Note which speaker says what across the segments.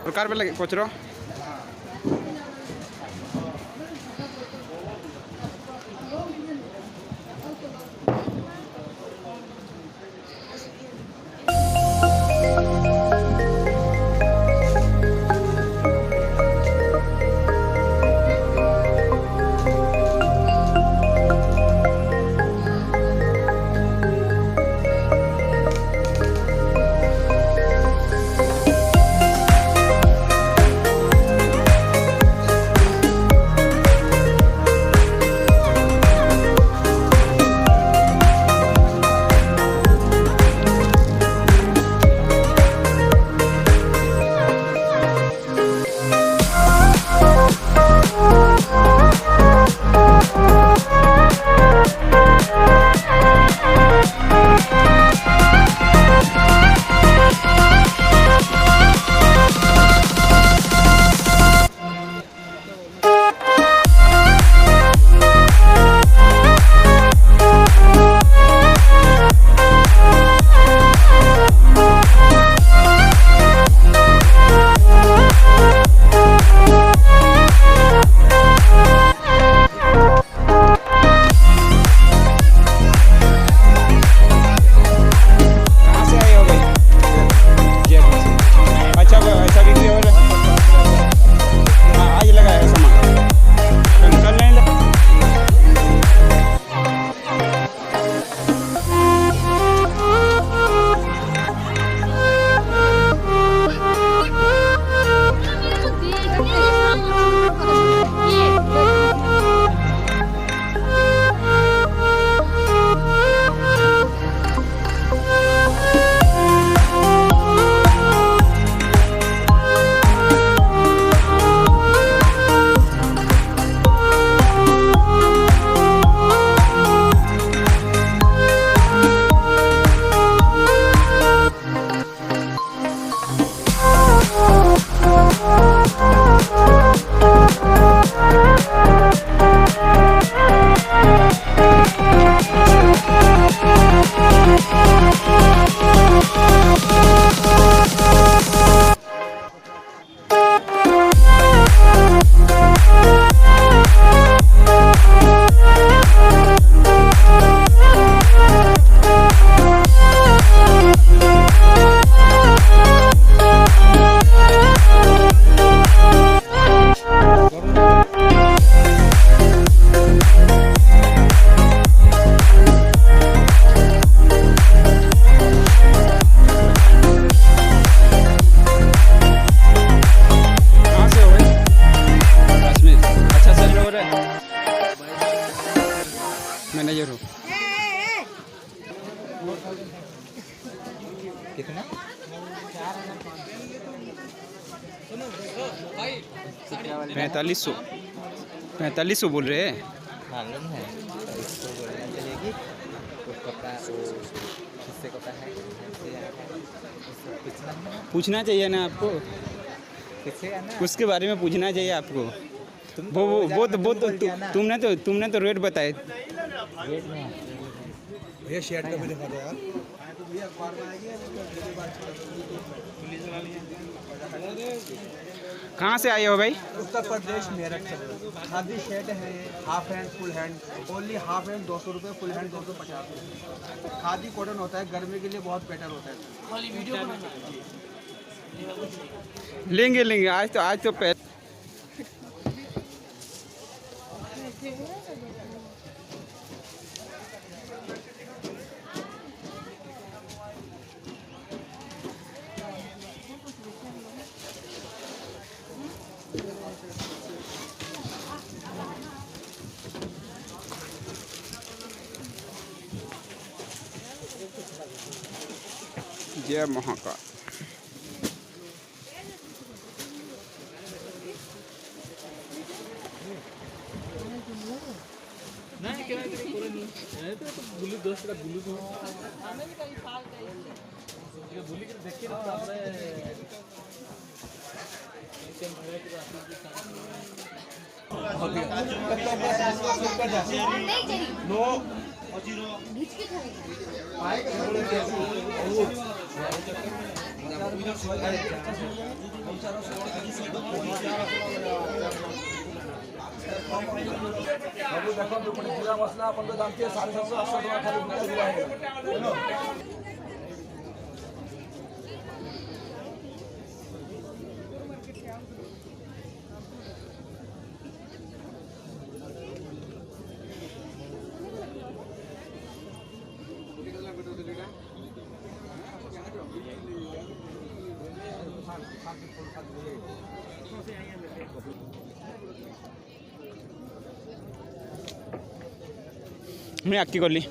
Speaker 1: और कार पे लगे कोचरो मैनेजर हूँ।
Speaker 2: कितना
Speaker 1: 4500 बोल रहे हैं।
Speaker 2: मालूम है इसको बोलना चलेगी उसको पता किससे को पता है
Speaker 1: पूछना चाहिए ना आपको,
Speaker 2: किससे ना
Speaker 1: उसके बारे में पूछना चाहिए आपको। तुमने तो रेट बताए।
Speaker 2: रेट में
Speaker 3: भैया शर्ट का भी दिखा दो यार।
Speaker 1: कहाँ से आए हो भाई?
Speaker 3: उत्तर प्रदेश मेरठ से। खादी शर्ट है, half hand full hand, only half hand 200 रुपये, फुल हैंड 250 रुपये। खादी कॉटन होता है, गर्मी के लिए बहुत बेटर होता है।
Speaker 1: लेंगे आज तो पहले जय महाकाल।
Speaker 4: देखो जीरा मसला अपन जानते हैं 750-800 टका खाली बिका हुआ है।
Speaker 1: मैं आकी गली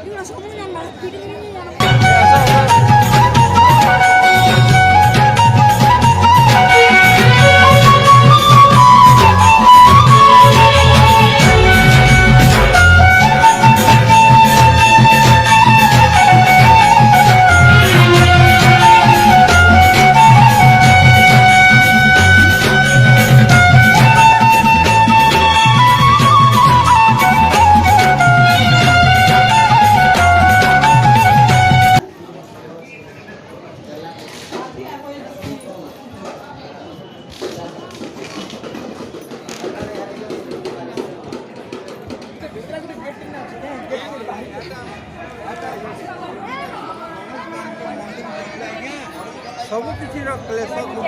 Speaker 5: Ini masuk ke mana? Video ini
Speaker 3: ସବୁ କିଛି ରଖିଲେ ସବୁ